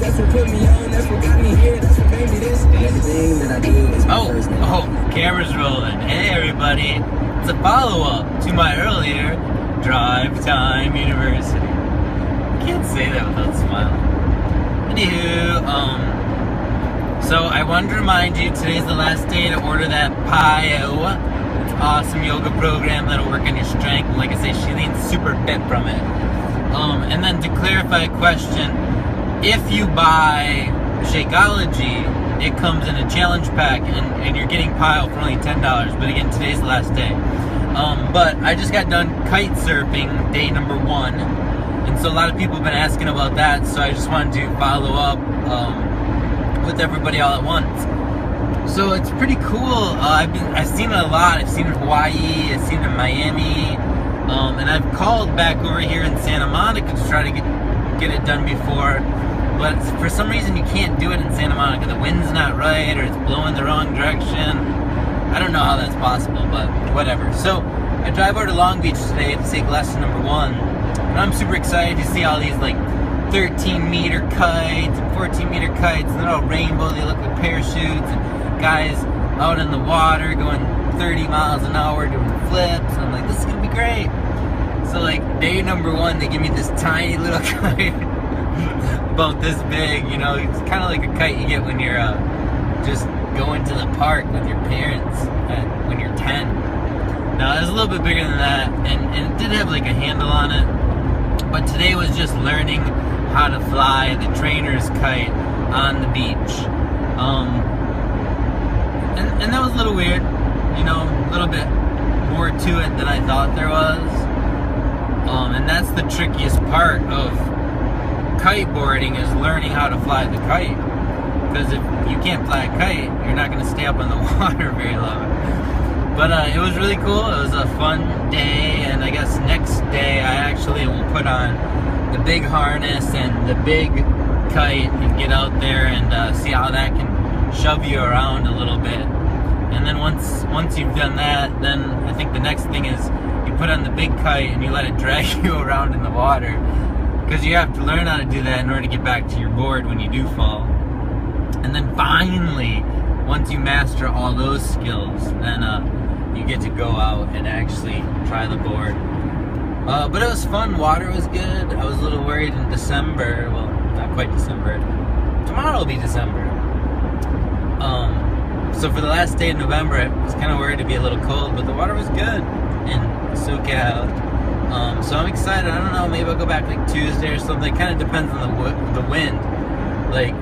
That's what put me on, that's what got me here, that's what made me this. Everything that I do is my first name. Camera's rolling. Hey everybody, it's a follow-up to my earlier Drive Time University. I can't say that without smiling. Anywho, so I wanted to remind you, today's the last day to order that Piyo. It's an awesome yoga program that'll work on your strength. And like I say, she leans super fit from it. And then to clarify a question, if you buy Shakeology, it comes in a challenge pack, and you're getting Piyo for only $10. But again, today's the last day. But I just got done kite surfing, day number 1. And so a lot of people have been asking about that, so I just wanted to follow up with everybody all at once. So it's pretty cool. I've seen it a lot. I've seen it in Hawaii, I've seen it in Miami, and I've called back over here in Santa Monica to try to get it done before. But for some reason you can't do it in Santa Monica. The wind's not right, or it's blowing the wrong direction. I don't know how that's possible, but whatever. So I drive over to Long Beach today to take lesson number 1. And I'm super excited to see all these like 13-meter kites and 14-meter kites, and they're all rainbow. They look like parachutes, and guys out in the water going 30 miles an hour doing flips. And I'm like, this is gonna be great. So like day number 1, they give me this tiny little kite about this big. You know, it's kind of like a kite you get when you're just going to the park with your parents when you're 10. Now it was a little bit bigger than that, and it did have like a handle on it. But today was just learning how to fly the trainer's kite on the beach. And that was a little weird, you know, a little bit more to it than I thought there was. And that's the trickiest part of kiteboarding, is learning how to fly the kite. Because if you can't fly a kite, you're not going to stay up in the water very long. But it was really cool. It was a fun day, and I guess next day I actually will put on the big harness and the big kite and get out there and see how that can shove you around a little bit. And then once you've done that, then I think the next thing is you put on the big kite and you let it drag you around in the water, because you have to learn how to do that in order to get back to your board when you do fall. And then finally, once you master all those skills, then you get to go out and actually try the board. But it was fun. Water was good. I was a little worried in December. Well, not quite December. Tomorrow will be December. So for the last day of November, I was kind of worried to be a little cold, but the water was good in SoCal. So I'm excited. I don't know, maybe I'll go back like Tuesday or something. It kind of depends on the wind. Like,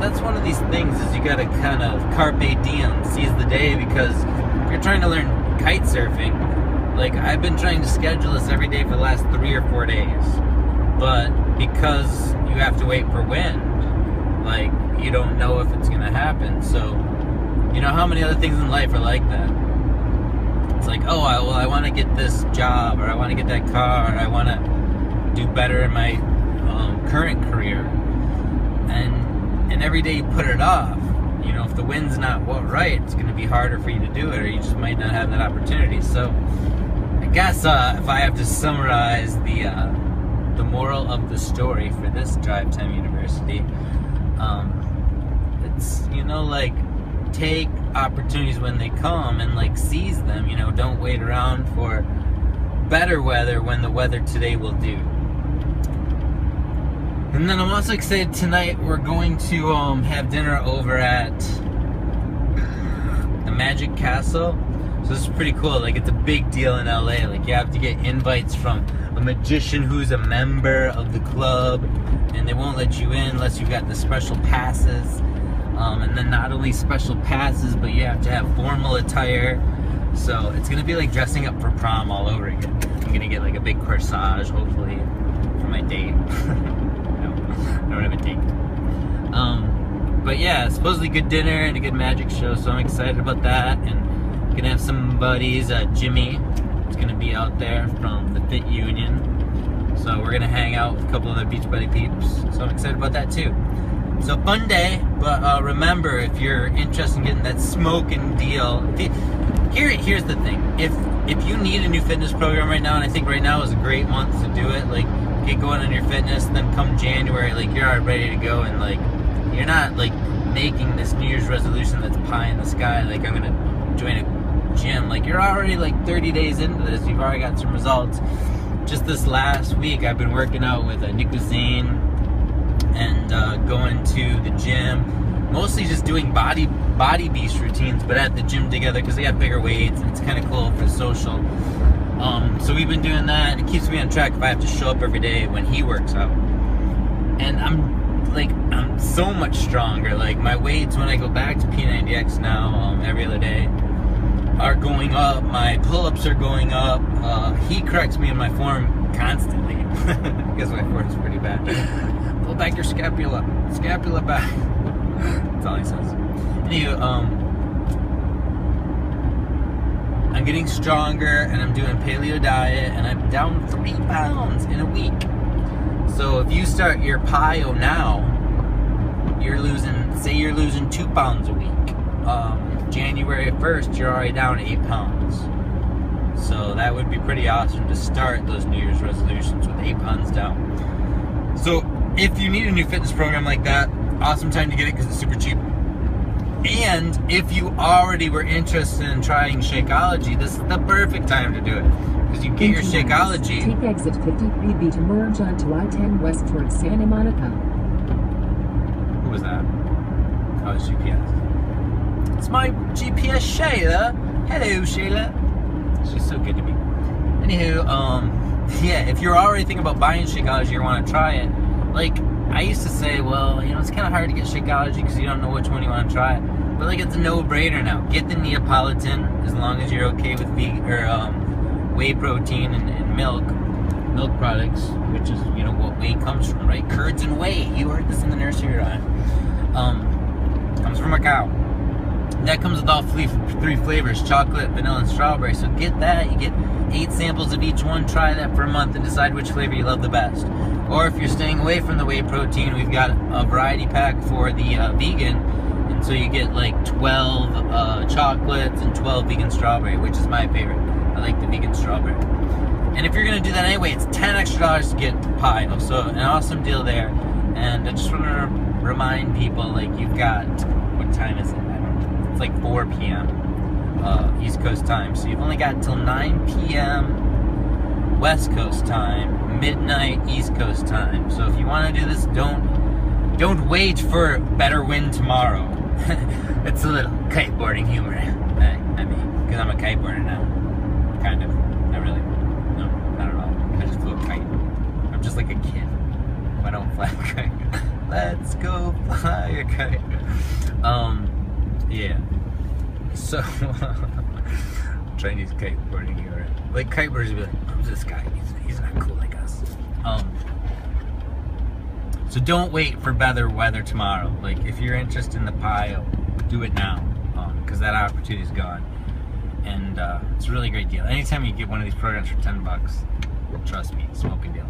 that's one of these things, is you gotta kind of carpe diem, seize the day, because if you're trying to learn kite surfing, like I've been trying to schedule this every day for the last 3 or 4 days, but because you have to wait for wind, like you don't know if it's gonna happen. So you know how many other things in life are like that? It's like, oh, I want to get this job, or I want to get that car, or I want to do better in my current career, and every day you put it off. You know, if the wind's not right, it's going to be harder for you to do it, or you just might not have that opportunity. So I guess if I have to summarize the moral of the story for this Drive Time University, it's, you know, like, take opportunities when they come and like seize them. You know, don't wait around for better weather when the weather today will do. And then I'm also excited, tonight we're going to have dinner over at the Magic Castle. So this is pretty cool. Like, it's a big deal in LA. Like, you have to get invites from a magician who's a member of the club, and they won't let you in unless you've got the special passes. And then not only special passes, but you have to have formal attire. So it's gonna be like dressing up for prom all over again. I'm gonna get like a big corsage, hopefully, for my date. No, I don't have a date. But yeah, supposedly good dinner and a good magic show, so I'm excited about that. And gonna have some buddies. Jimmy is gonna be out there from the Fit Union, so we're gonna hang out with a couple other Beach Buddy peeps. So I'm excited about that too. So fun day, but remember, if you're interested in getting that smoking deal, here's the thing. If you need a new fitness program right now, and I think right now is a great month to do it, like get going on your fitness, then come January, like you're already ready to go, and like you're not like making this New Year's resolution that's pie in the sky, like I'm gonna join a gym. Like you're already like 30 days into this, you've already got some results. Just this last week, I've been working out with Nick Zane and going to the gym, mostly just doing body beast routines, but at the gym together because they have bigger weights and it's kind of cool for social. So we've been doing that, and it keeps me on track if I have to show up every day when he works out. And I'm so much stronger. Like my weights when I go back to P90X now, every other day, are going up. My pull-ups are going up. He corrects me in my form constantly because my form is pretty bad. Pull back your scapula back. That's all he says. Anyway, I'm getting stronger, and I'm doing paleo diet, and I'm down 3 pounds in a week. So if you start your Piyo now, you're losing 2 pounds a week. January 1st, you're already down 8 pounds. So that would be pretty awesome to start those New Year's resolutions with 8 pounds down. So if you need a new fitness program like that, awesome time to get it because it's super cheap. And if you already were interested in trying Shakeology, this is the perfect time to do it. Because you get your Shakeology. Take exit 53B to merge onto I-10 west towards Santa Monica. Who was that? Oh, it's GPS. It's my GPS, Shayla. Hello, Shayla. She's so good to me. Anywho, yeah, if you're already thinking about buying Shakeology or want to try it, like, I used to say, well, you know, it's kind of hard to get Shakeology because you don't know which one you want to try. But, like, it's a no-brainer now. Get the Neapolitan as long as you're okay with whey protein and milk products, which is, you know, what whey comes from, right? Curds and whey. You heard this in the nursery rhyme. Comes from a cow. That comes with all 3 flavors, chocolate, vanilla, and strawberry. So get that. You get 8 samples of each one. Try that for a month and decide which flavor you love the best. Or if you're staying away from the whey protein, we've got a variety pack for the vegan. And so you get like 12 chocolates and 12 vegan strawberry, which is my favorite. I like the vegan strawberry. And if you're going to do that anyway, it's $10 extra to get Piyo. So an awesome deal there. And I just want to remind people, like, you've got, what time is it? I don't know. It's like 4 p.m. East Coast time. So you've only got till 9 p.m. West Coast time, midnight East Coast time. So if you want to do this, don't wait for better wind tomorrow. It's a little kiteboarding humor. I mean, because I'm a kiteboarder now. Kind of. Not really. No, not at all. I just flew a kite. I'm just like a kid. I don't fly a kite. Let's go fly a kite. Yeah. So, Chinese kiteboarding humor. Like, kiteboarders would be like, who's this guy? He's not cool like us. So don't wait for better weather tomorrow. Like, if you're interested in the Piyo, do it now, because that opportunity's gone. And it's a really great deal. Anytime you get one of these programs for $10, trust me, smoking deal.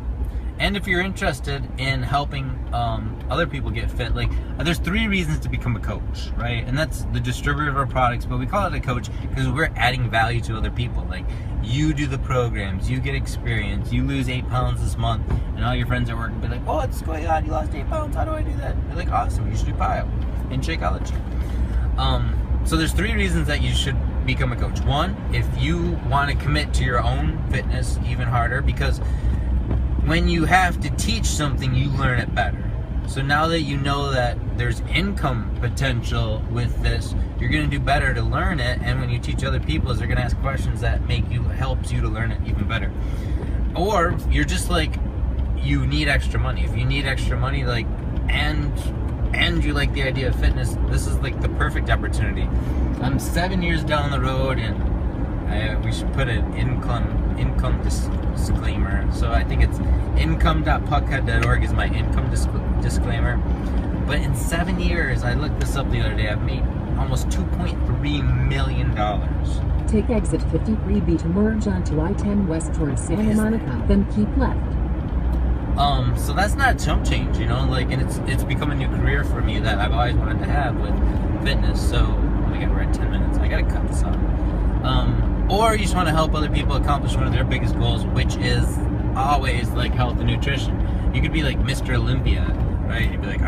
And if you're interested in helping other people get fit, like, there's 3 reasons to become a coach, right? And that's the distributor of our products, but we call it a coach because we're adding value to other people. Like, you do the programs, you get experience, you lose 8 pounds this month, and all your friends at work will be like, oh, what's going on? You lost 8 pounds, how do I do that? They're like, awesome, you should do Piyo and Shakeology. So there's 3 reasons that you should become a coach. 1, if you want to commit to your own fitness even harder, because when you have to teach something, you learn it better. So now that you know that there's income potential with this, you're going to do better to learn it, and when you teach other people, they're going to ask questions that helps you to learn it even better. Or you're just like, you need extra money. If you need extra money, like, and you like the idea of fitness, this is like the perfect opportunity. I'm 7 years down the road, and we should put an income disclaimer. So I think it's income.puckhead.org is my income disclaimer. But in 7 years, I looked this up the other day, I've made almost $2.3 million. Take exit 53B to merge onto I-10 west towards Santa Monica, then keep left. So that's not chump change, you know, like, and it's become a new career for me that I've always wanted to have with fitness. So, oh my God, we're at 10 minutes. I gotta cut this off. Or you just want to help other people accomplish one of their biggest goals, which is always like health and nutrition. You could be like Mr. Olympia, right? You'd be like,